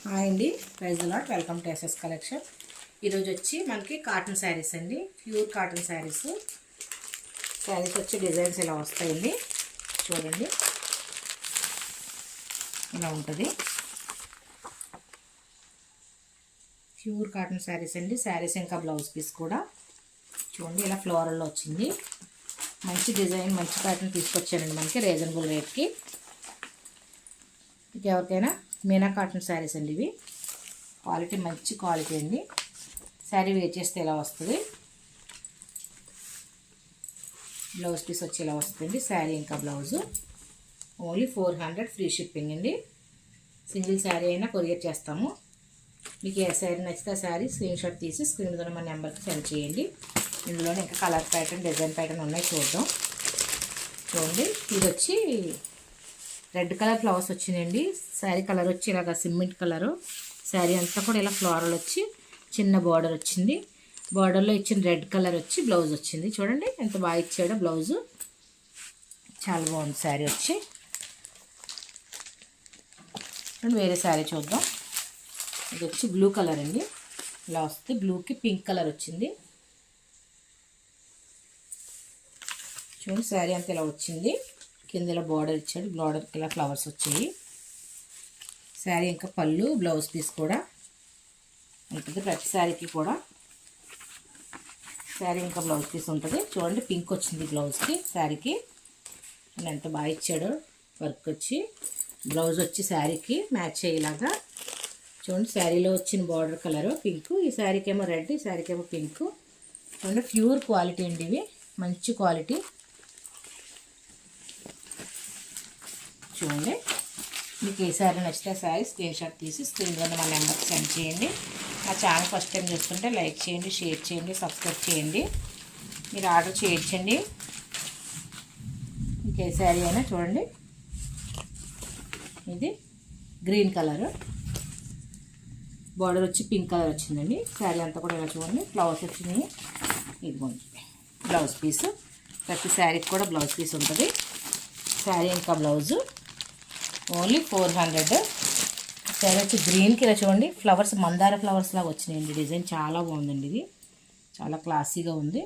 Hi అండి, prize lot. Welcome to SS collection. ఈరోజు వచ్చి మనకి కాటన్ శారీస్ అండి, ప్యూర్ కాటన్ శారీస్. శారీస్ వచ్చి డిజైన్స్ ఇలా వస్తాయండి. చూడండి, ఇలా ఉంటుంది. ప్యూర్ కాటన్ శారీస్ అండి. శారీస్ ఇంకా బ్లౌజ్ పీస్ కూడా చూడండి, ఇలా ఫ్లోరల్లో వచ్చింది. మంచి డిజైన్, మంచి ప్యాటర్న్ తీసుకొచ్చానండి మనకి రీజనబుల్ రేట్కి. ఎవరికైనా మీనా కాటన్ శారీస్ అండి ఇవి. క్వాలిటీ మంచి క్వాలిటీ అండి. శారీ వేర్ చేస్తే ఇలా వస్తుంది. బ్లౌజ్ పీస్ వచ్చి ఇలా వస్తుంది. శారీ ఇంకా బ్లౌజు ఓన్లీ 400 ఫ్రీ షిప్పింగ్ అండి. సింగిల్ శారీ అయినా కొరియర్ చేస్తాము. మీకు ఏ శారీ నచ్చితే ఆ శారీ స్క్రీన్ షాట్ తీసి స్క్రీన్ మీద మన నెంబర్కి సెండ్ చేయండి. ఇందులోనే ఇంకా కలర్ ప్యాటర్న్, డిజైన్ ప్యాటర్న్ ఉన్నాయి, చూద్దాం. చూడండి, ఇది వచ్చి రెడ్ కలర్ ఫ్లవర్స్ వచ్చినాయండి. శారీ కలర్ వచ్చి ఇలాగ సిమెంట్ కలరు. శారీ అంతా కూడా ఇలా ఫ్లోరల్ వచ్చి చిన్న బార్డర్ వచ్చింది. బార్డర్లో ఇచ్చిన రెడ్ కలర్ వచ్చి బ్లౌజ్ వచ్చింది. చూడండి ఎంత బాగా ఇచ్చాడో బ్లౌజు. చాలా బాగుంది శారీ వచ్చి. వేరే శారీ చూద్దాం. ఇది వచ్చి బ్లూ కలర్ అండి. ఇలా వస్తుంది. బ్లూకి పింక్ కలర్ వచ్చింది. చూడండి, శారీ అంతా ఇలా వచ్చింది. కింద ఇలా బార్డర్ ఇచ్చాడు. బార్డర్కి ఇలా ఫ్లవర్స్ వచ్చాయి. శారీ ఇంకా పళ్ళు, బ్లౌజ్ పీస్ కూడా ఉంటుంది. ప్రతి శారీకి కూడా శారీ ఇంకా బ్లౌజ్ పీస్ ఉంటుంది. చూడండి, పింక్ వచ్చింది బ్లౌజ్కి, శారీకి. ఎంత బాగా ఇచ్చాడో వర్క్ వచ్చి. బ్లౌజ్ వచ్చి శారీకి మ్యాచ్ అయ్యేలాగా. చూడండి, శారీలో వచ్చిన బార్డర్ కలరు పింక్. ఈ శారీకి ఏమో రెడ్, ఈ శారీకి ఏమో పింక్. చూడండి, ప్యూర్ క్వాలిటీ అండి ఇవి, మంచి క్వాలిటీ. చూడండి, మీకు ఏ శారీ నచ్చితే శారీ స్క్రీన్ షాట్ తీసి స్క్రీన్ మీద మా నెంబర్కి సెండ్ చేయండి. మా ఛానల్ ఫస్ట్ టైం చూస్తుంటే లైక్ చేయండి, షేర్ చేయండి, సబ్స్క్రైబ్ చేయండి. మీరు ఆర్డర్ చేయొచ్చండి. మీకు ఏ శారీ అయినా. చూడండి, ఇది గ్రీన్ కలరు, బార్డర్ వచ్చి పింక్ కలర్ వచ్చిందండి. శారీ అంతా కూడా ఇలా చూడండి, ఫ్లవర్స్ వచ్చినాయి. ఇదిగోండి బ్లౌజ్ పీసు. ప్రతి శారీకి కూడా బ్లౌజ్ పీస్ ఉంటుంది. శారీ ఇంకా బ్లౌజు ఓన్లీ 400. శారీ వచ్చి గ్రీన్కి ఇలా చూడండి, ఫ్లవర్స్ మందార ఫ్లవర్స్ లాగా వచ్చినాయండి. డిజైన్ చాలా బాగుందండి. ఇది చాలా క్లాసీగా ఉంది.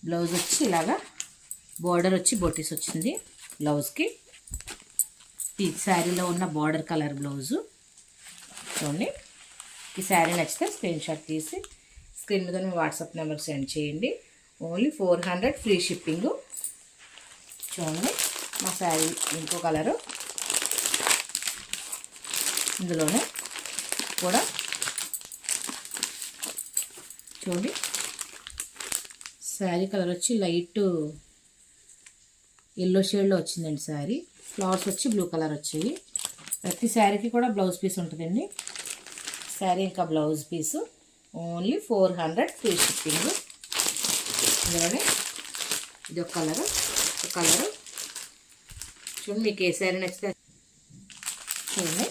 బ్లౌజ్ వచ్చి ఇలాగా బార్డర్ వచ్చి బొటీస్ వచ్చింది బ్లౌజ్కి. ఈ శారీలో ఉన్న బార్డర్ కలర్ బ్లౌజు. చూడండి, ఈ శారీ నచ్చితే స్క్రీన్ షాట్ తీసి స్క్రీన్ మీద మీ వాట్సాప్ నెంబర్కి సెండ్ చేయండి. Only 400 free shipping. చూడండి, మా శారీ ఇంకో కలరు. ఇందులోనే కూడా చూడండి, శారీ కలర్ వచ్చి లైట్ ఎల్లో షేడ్లో వచ్చిందండి శారీ. ఫ్లవర్స్ వచ్చి బ్లూ కలర్ వచ్చాయి. ప్రతి శారీకి కూడా బ్లౌజ్ పీస్ ఉంటుందండి. శారీ ఇంకా blouse piece only 400 free shipping. ఇందులోనే ఇది ఒక కలరు, ఒక కలరు. చూడండి, మీకు ఏ శారీ నచ్చితే. చూడండి,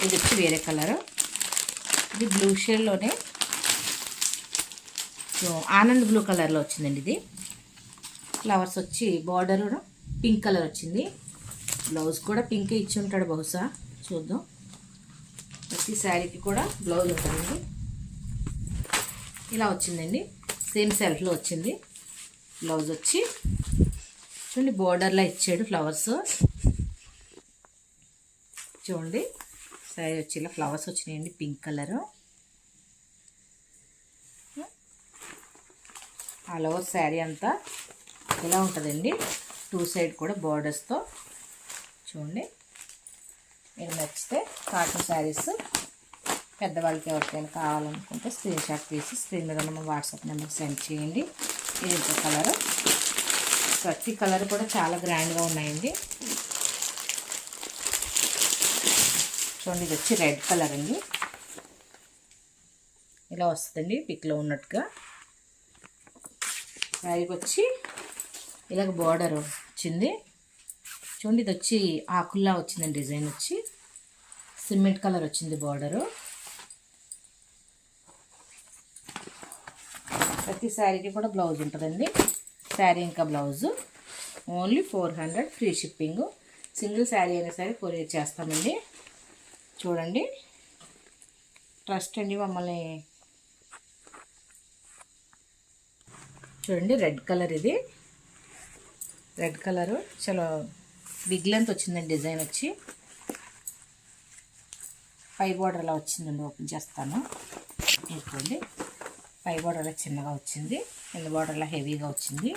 ఇది వచ్చి వేరే కలరు. ఇది బ్లూ షేడ్లోనే ఆనంద్ బ్లూ కలర్లో వచ్చిందండి. ఇది ఫ్లవర్స్ వచ్చి బార్డర్ పింక్ కలర్ వచ్చింది. బ్లౌజ్ కూడా పింక్ ఇచ్చి ఉంటాడు బహుశా, చూద్దాం. ప్రతి శారీకి కూడా బ్లౌజ్ ఉంటుందండి. ఇలా వచ్చిందండి, సేమ్ సెల్ఫ్లో వచ్చింది. బ్లౌజ్ వచ్చి చూడండి, బార్డర్లో ఇచ్చాడు ఫ్లవర్స్. చూడండి, శారీ వచ్చి ఇలా ఫ్లవర్స్ వచ్చినాయండి, pink colour. All over sari అంతా ఇలా ఉంటుందండి. 2 సైడ్ కూడా బార్డర్స్తో. చూడండి, మీకు నచ్చితే కాటన్ శారీస్ పెద్దవాళ్ళకి ఎవరికైనా కావాలనుకుంటే స్క్రీన్ షాట్ తీసి స్క్రీన్ మీద ఉన్న వాట్సాప్ నెంబర్ సెండ్ చేయండి. ఇది ఇంకో కలరు. ప్రతి కలర్ కూడా చాలా గ్రాండ్గా ఉన్నాయండి. చూడండి, ఇది వచ్చి రెడ్ కలర్ అండి. ఇలా వస్తుందండి పిక్లో ఉన్నట్టుగా. శారీకి వచ్చి ఇలాగ బార్డర్ వచ్చింది. చూడండి, ఇది వచ్చి ఆకుల్లా వచ్చిందండి. డిజైన్ వచ్చి సిమెంట్ కలర్ వచ్చింది బార్డరు. ప్రతి శారీకి కూడా బ్లౌజ్ ఉంటుందండి. శారీ ఇంకా blouse only 400 free shipping. Single sari అయినా సరే కొరియర్ చేస్తామండి. చూడండి, ట్రస్ట్ అండి మమ్మల్ని. చూడండి రెడ్ కలర్, ఇది రెడ్ కలరు చాలా బిగ్ లెంత్ వచ్చిందండి. డిజైన్ వచ్చి పై బార్డర్ అలా వచ్చిందండి. ఓపెన్ చేస్తాను. చూడండి పై బార్డర్ అలా చిన్నగా వచ్చింది, కింద బార్డర్ అలా హెవీగా వచ్చింది.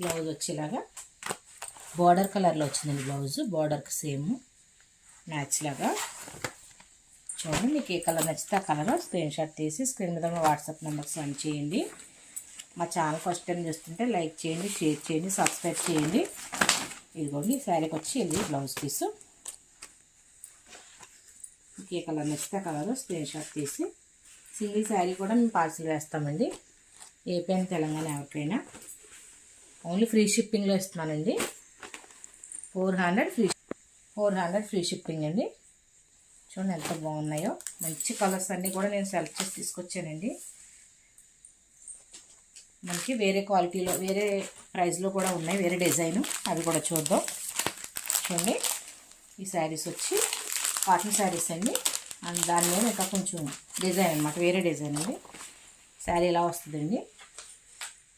బ్లౌజ్ వచ్చేలాగా బార్డర్ కలర్లో వచ్చిందండి. బ్లౌజ్ బార్డర్కి సేమ్ మ్యాచ్ లాగా. చూడండి మీకు ఏ కలర్ నచ్చితే ఆ కలర్ స్క్రీన్ షాట్ తీసి స్క్రీన్ మీద వాట్సాప్ నెంబర్కి సెండ్ చేయండి. మా ఛానల్ ఫస్ట్ టైం చూస్తుంటే లైక్ చేయండి, షేర్ చేయండి, సబ్స్క్రైబ్ చేయండి. ఇదిగోండి ఈ శారీకి వచ్చి ఇది బ్లౌజ్ పీసు. మీకు ఏ కలర్ నచ్చితే ఆ కలర్ స్క్రీన్ షాట్ తీసి సింగిల్ శారీ కూడా మేము పార్సిల్ వేస్తామండి. ఏపీ అండ్ తెలంగాణ ఎవరికైనా. ఓన్లీ ఫ్రీ షిప్పింగ్లో ఇస్తున్నానండి. 400 ఫ్రీ షిప్పింగ్ అండి. చూడండి ఎంత బాగున్నాయో. మంచి కలర్స్ అన్నీ కూడా నేను సెలెక్ట్ చేసి తీసుకొచ్చానండి. మనకి వేరే క్వాలిటీలో వేరే ప్రైస్లో కూడా ఉన్నాయి, వేరే డిజైను, అవి కూడా చూద్దాం. చూడండి ఈ శారీస్ వచ్చి కాటన్ శారీస్ అండి. అండ్ దాని మీద ఇంకా కొంచెం డిజైన్ అనమాట, వేరే డిజైన్ అండి. శారీ ఇలా వస్తుందండి.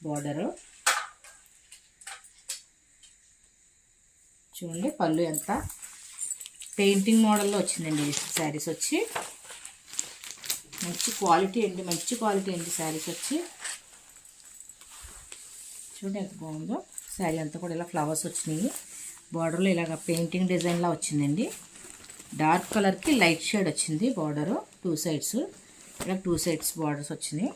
బార్డరు చూడండి, పళ్ళు ఎంత పెయింటింగ్ మోడల్లో వచ్చిందండి. శారీస్ వచ్చి మంచి క్వాలిటీ అండి, మంచి క్వాలిటీ అండి. శారీస్ వచ్చి చూడండి ఎంత బాగుందో. శారీ అంతా కూడా ఇలా ఫ్లవర్స్ వచ్చినాయి. బార్డర్లో ఇలాగ పెయింటింగ్ డిజైన్లా వచ్చిందండి. డార్క్ కలర్కి లైట్ షేడ్ వచ్చింది బార్డరు. 2 సైడ్స్ ఇలా 2 సైడ్స్ బార్డర్స్ వచ్చినాయి.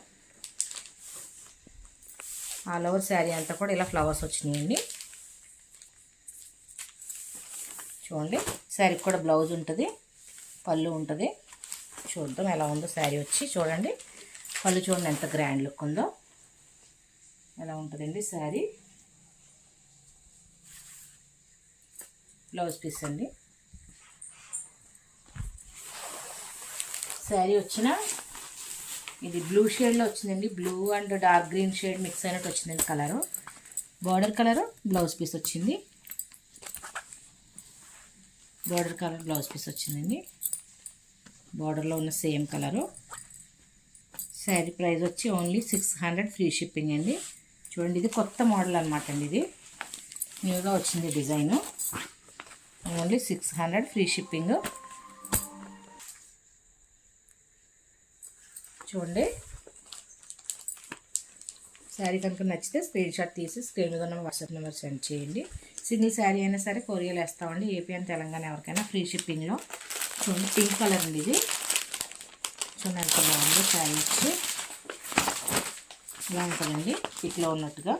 ఆల్ ఓవర్ శారీ అంతా కూడా ఇలా ఫ్లవర్స్ వచ్చినాయండి. చూడండి శారీకి కూడా బ్లౌజ్ ఉంటుంది, పళ్ళు ఉంటుంది. చూద్దాం ఎలా ఉందో శారీ వచ్చి. చూడండి పళ్ళు చూడండి ఎంత గ్రాండ్ లుక్ ఉందో. ఎలా ఉంటుందండి శారీ. బ్లౌజ్ పీస్ అండి. శారీ వచ్చిన ఇది బ్లూ షేడ్లో వచ్చిందండి. Blue and dark green shade mix అయినట్టు వచ్చిందండి colour. Border colour blouse piece వచ్చింది. బార్డర్ కలర్ బ్లౌజ్ పీస్ వచ్చిందండి. బార్డర్లో ఉన్న సేమ్ కలరు. శారీ ప్రైస్ వచ్చి ఓన్లీ 600 ఫ్రీ షిప్పింగ్ అండి. చూడండి ఇది కొత్త మోడల్ అనమాట అండి. ఇది న్యూగా వచ్చింది డిజైను. Only 600 free shipping. చూడండి శారీ కనుక నచ్చితే స్క్రీన్ షాట్ తీసి స్క్రీన్ మీద ఉన్న వాట్సాప్ నెంబర్ సెండ్ చేయండి. సింగిల్ శారీ అయినా సరే కొరియర్ వేస్తామండి. ఏపీ అండ్ తెలంగాణ ఎవరికైనా ఫ్రీ షిప్పింగ్లో. చూడండి పింక్ కలర్ అండి ఇది. చూడండి ఎంత బాగుందో శారీ వచ్చి. ఇలా ఉంటుందండి పిక్లో ఉన్నట్టుగా.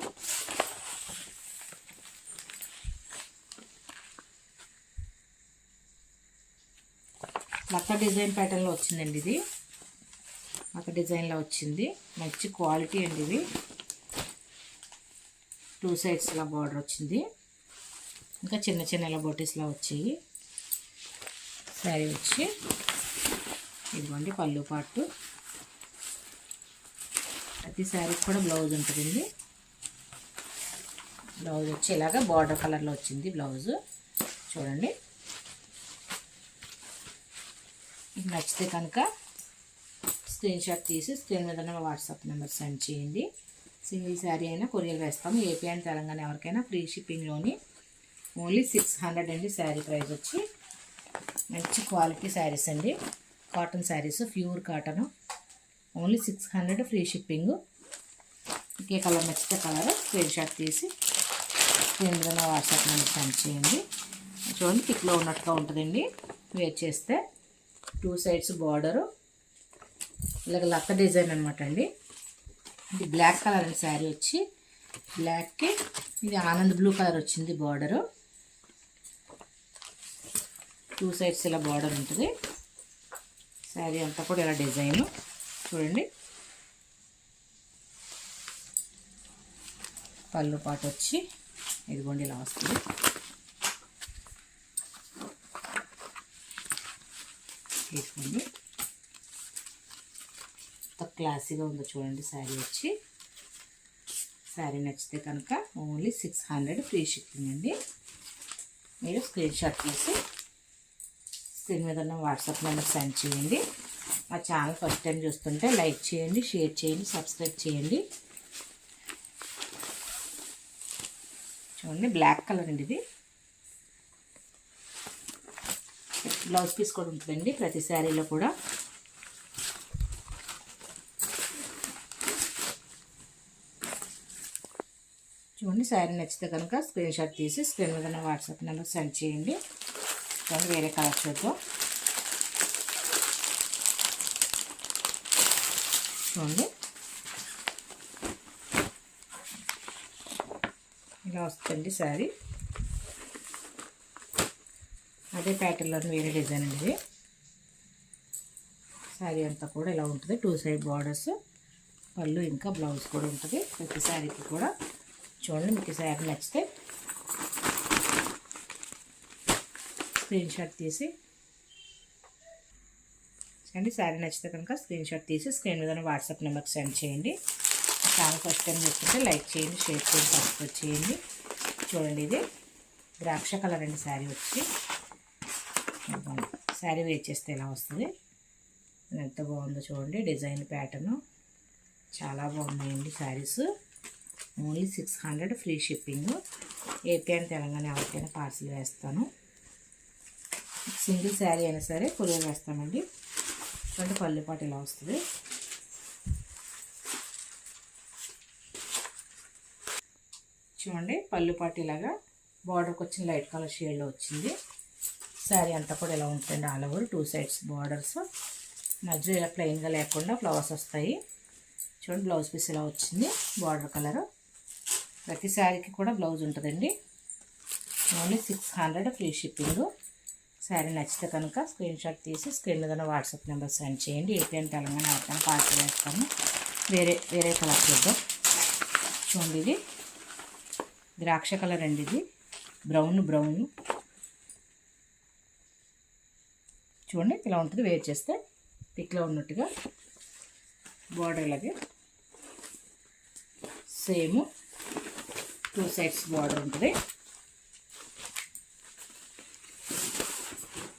లక్క డిజైన్ ప్యాటర్న్లో వచ్చిందండి ఇది. లక్క డిజైన్లో వచ్చింది. మంచి క్వాలిటీ అండి ఇవి. 2 సైడ్స్ ఇలా బార్డర్ వచ్చింది. ఇంకా చిన్న చిన్న ఇలా బొటీస్లా వచ్చాయి. శారీ వచ్చి ఇదిగోండి పళ్ళు పాటు. ప్రతి శారీకి కూడా బ్లౌజ్ ఉంటుందండి. బ్లౌజ్ వచ్చి ఇలాగా బార్డర్ కలర్లో వచ్చింది బ్లౌజు. చూడండి మీకు నచ్చితే కనుక స్క్రీన్ షాట్ తీసి స్క్రీన్ మీద వాట్సాప్ నెంబర్ సెండ్ చేయండి. సింగిల్ శారీ అయినా కొరియర్ వేస్తాము. ఏపీ అండ్ తెలంగాణ ఎవరికైనా ఫ్రీ షిప్పింగ్లోని. ఓన్లీ 600 అండి శారీ ప్రైస్ వచ్చి. మంచి క్వాలిటీ శారీస్ అండి. Cotton saris, pure cotton. Only 600 free shipping. ఇంకే కలర్ నచ్చితే కలర్ స్క్రీన్ షాట్ తీసి స్క్రీన్ మీద వాట్సాప్ నెంబర్ సెండ్ చేయండి. చూడండి పిక్లో ఉన్నట్టుగా ఉంటుందండి. వేర్ చేస్తే 2 సైడ్స్ బార్డరు ఇలాగ లక్క డిజైన్ అనమాట అండి. ఇది బ్లాక్ కలర్ అండి శారీ వచ్చి. బ్లాక్కి ఇది ఆనంద్ బ్లూ కలర్ వచ్చింది బార్డరు. 2 సైడ్స్ ఇలా బార్డర్ ఉంటుంది. శారీ అంతా కూడా ఇలా డిజైను చూడండి. పళ్ళు పాటు వచ్చి ఇదిగోండి ఇలా వస్తుంది. తీసుకోండి ఎంత క్లాసీగా ఉందో చూడండి శారీ వచ్చి. శారీ నచ్చితే కనుక ఓన్లీ 600 ఫ్రీ షిప్పింగ్ అండి. మీరు స్క్రీన్ షాట్ తీసి స్క్రీన్ మీద ఉన్న వాట్సాప్ నెంబర్ సెండ్ చేయండి. మా ఛానల్ ఫస్ట్ టైం చూస్తుంటే లైక్ చేయండి, షేర్ చేయండి, సబ్స్క్రైబ్ చేయండి. చూడండి బ్లాక్ కలర్ అండి ఇది. బ్లౌజ్ పీస్ కూడా ఉంటుందండి ప్రతి శారీలో కూడా. చూడండి శారీ నచ్చితే కనుక స్క్రీన్ షాట్ తీసి స్క్రీన్ మీద వాట్సాప్ నెంబర్ సెండ్ చేయండి. చూడండి వేరే కలర్ చూద్దాం. చూడండి ఇలా వస్తుంది శారీ. అదే ప్యాటర్న్లో వేరే డిజైన్ అండి. శారీ అంతా కూడా ఇలా ఉంటుంది. 2 సైడ్ బార్డర్స్, పళ్ళు ఇంకా బ్లౌజ్ కూడా ఉంటుంది ప్రతి శారీకి కూడా. చూడండి మీకు శారీ నచ్చితే స్క్రీన్ షాట్ తీసి శారీ నచ్చితే కనుక స్క్రీన్ షాట్ తీసి స్క్రీన్ మీద వాట్సాప్ నెంబర్కి సెండ్ చేయండి. ఛానల్ ఫస్ట్ టైం చూస్తుంటే లైక్ చేయండి, షేర్ చేయండి, సబ్స్క్రైబ్ చేయండి. చూడండి ఇది ద్రాక్ష కలర్ అండి శారీ వచ్చి. శారీ వేర్ చేస్తే ఎలా వస్తుంది, ఎంత బాగుందో చూడండి. డిజైన్ ప్యాటర్న్ చాలా బాగున్నాయండి saris. Only 600 free shipping. AP and Telangana ఎవరికైనా పార్సిల్ వేస్తాను. సింగిల్ శారీ అయినా సరే కొరియర్ వేస్తామండి. చూడండి పళ్ళుపాటు ఇలా వస్తుంది. చూడండి పళ్ళుపాటు ఇలాగా బార్డర్కి వచ్చిన లైట్ కలర్ షేడ్లో వచ్చింది. శారీ అంతా కూడా ఇలా ఉంటుంది. ఆల్ ఓవర్ 2 సైడ్స్ బార్డర్స్, మధ్యలో ఇలా ప్లెయిన్గా లేకుండా ఫ్లవర్స్ వస్తాయి. చూడండి బ్లౌజ్ పీస్ ఇలా వచ్చింది బార్డర్ కలర్. ప్రతి శారీకి కూడా బ్లౌజ్ ఉంటుందండి. Only 600 free shipping. శారీ నచ్చితే కనుక స్క్రీన్ షాట్ తీసి స్క్రీన్ మీద వాట్సాప్ నెంబర్ సెండ్ చేయండి. ఏపీ అండ్ తెలంగాణ ఎవరికైనా పార్సల్ వేస్తాను. వేరే కలర్ చూద్దాం. చూడండి ఇది ద్రాక్ష కలర్ అండి. ఇది బ్రౌన్. చూడండి ఇలా ఉంటుంది వేర్ చేస్తే పిక్లో ఉన్నట్టుగా. బార్డర్ ఇలాగే సేమ్ 2 సైడ్స్ బార్డర్ ఉంటుంది.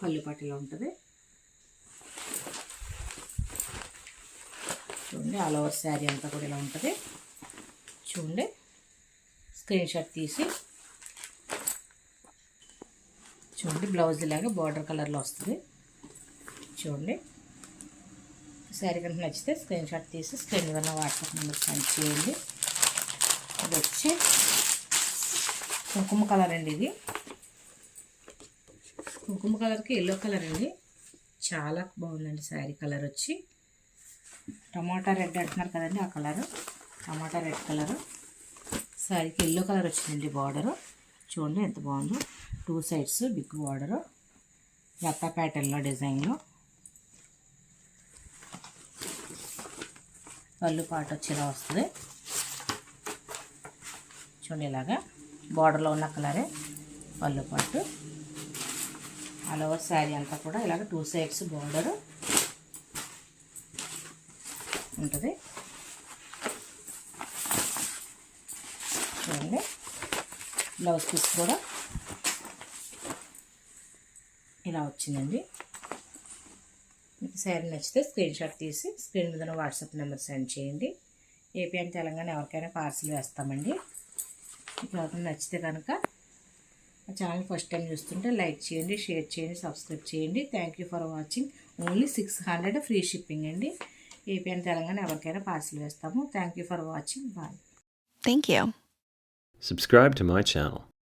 పళ్ళుపాటు ఇలా ఉంటుంది. చూడండి ఆల్ ఓవర్ శారీ అంతా కూడా ఇలా ఉంటుంది. చూడండి స్క్రీన్ షాట్ తీసి చూడండి బ్లౌజ్ ఇలాగా బార్డర్ కలర్లో వస్తుంది. చూడండి శారీ కనుక నచ్చితే స్క్రీన్ షాట్ తీసి స్క్రీన్ మీద వాట్సాప్ నెంబర్ సెండ్ చేయండి. ఇది వచ్చి కుంకుమ కలర్ అండి. ఇది కుంకుమ కలర్కి ఎల్లో కలర్ అండి. చాలా బాగుందండి శారీ కలర్ వచ్చి. టమాటా రెడ్ అంటున్నారు కదండి, ఆ కలరు టమాటా రెడ్ కలరు. శారీకి ఎల్లో కలర్ వచ్చిందండి బార్డరు. చూడండి ఎంత బాగుందో. 2 సైడ్స్ బిగ్ బార్డరు, లతా ప్యాటర్న్లో డిజైన్లో. పళ్ళు పాట వచ్చేలా వస్తుంది. చూడండి ఇలాగా బార్డర్లో ఉన్న కలరే పళ్ళు పాటు. ఆల్ ఓవర్ శారీ అంతా కూడా ఇలాగ 2 సైడ్స్ బార్డర్ ఉంటుంది. చూడండి బ్లౌజ్ పీస్ కూడా ఇలా వచ్చిందండి. మీకు శారీ నచ్చితే స్క్రీన్ షాట్ తీసి స్క్రీన్ మీద వాట్సాప్ నెంబర్ సెండ్ చేయండి. ఏపీ అండ్ తెలంగాణ ఎవరికైనా పార్సిల్ వేస్తామండి. మీకు ఎవరికైనా నచ్చితే కనుక మా ఛానల్ ఫస్ట్ టైం చూస్తుంటే లైక్ చేయండి, షేర్ చేయండి, సబ్స్క్రైబ్ చేయండి. Thank you for watching. Only 600 free shipping అండి. ఏపీ అండ్ తెలంగాణ ఎవరికైనా పార్సిల్ వేస్తాము. Thank you for watching. Bye. Thank you. Subscribe to my channel.